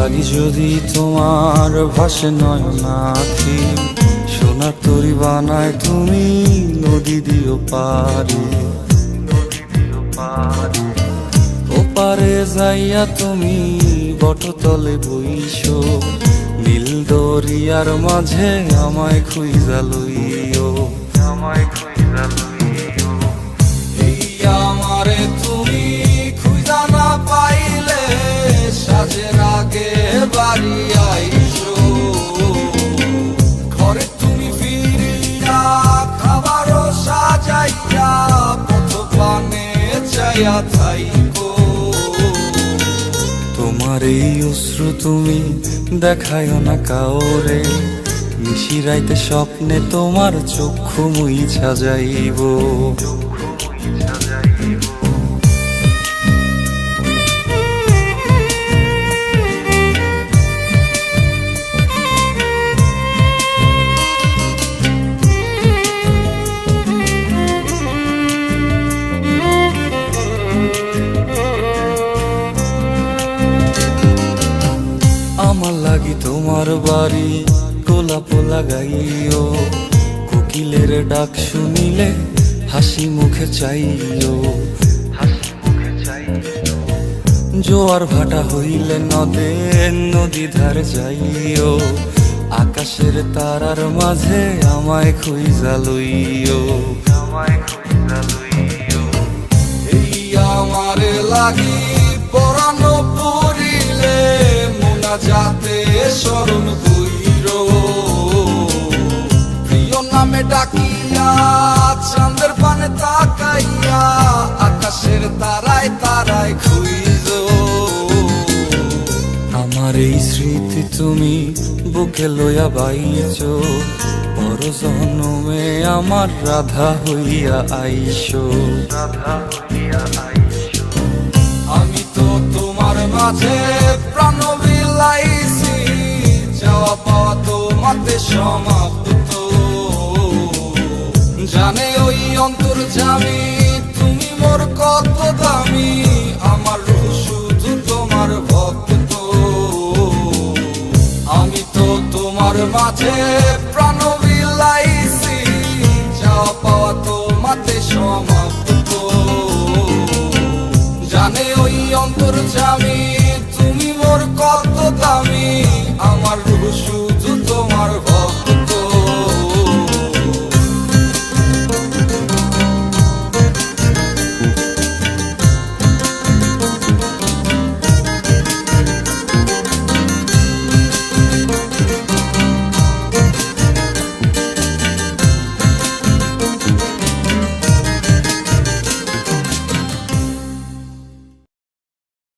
লাগি যদি তোমার ভাসে নয়নাখি, সোনার তরি বানায় তুমি নদী দিও পারে। ওপারে যাইয়া তুমি বটতলে বইসো, নীল দরিয়ার মাঝে আমায় খুঁজা লইও, আমায় খুঁজা লইও। এই আমারে তুমি খুঁজা না পাইলে সাজের আগে বাড়ি আইসো, ঘরে তুমি ফিরিয়া খাবারও সাজাইয়া পথ পানে চাইয়া থাইকো। তোমার এই অশ্রু তুমি দেখায় না কাউরে, নিশিরাইতে স্বপ্নে তোমার চক্ষু মুইছা যাইব। আমার লাগি তোমার বাড়ি গোলাপ লাগাইও, কোকিলের ডাক শুনিলে হাসি মুখে চাইও, হাসি মুখে চাইও। জোয়ার ভাটা হইলে নদে নদী ধারে যাইও, আকাশের তারার মাঝে আমায় খুঁজা লইও, আমায় খুঁজা লইও। এই আমারে লাগি পরানো পড়িলে যাতে স্মরণ কইরো, প্রিয় নামে ডাকিয়া চাঁদের পানে তাকাইয়া আকাশের তারায় তারায় খুঁজো। আমার এই স্মৃতি তুমি বুকে লইয়া বাইছো, পর জন্মে আমার রাধা হইয়া আইসো, রাধা হইয়া আইসো। আমি তো তোমার মাঝে প্রাণ বিলাইছি, যাওয়া পাওয়া তোমাতে সমাপ্ত। জানে ওই অন্তর্যামী তুমি মোর কত দামি, আমার রূহ শুধু তোমার ভক্ত। আমি তো তোমার মাঝে প্রাণ বিলাইছি, যাওয়া পাওয়া তোমাতে সমাপ্ত। জানে ওই অন্তর্যামী তুমি মোর কত দামি, আমার রূহ শুধু তোমার।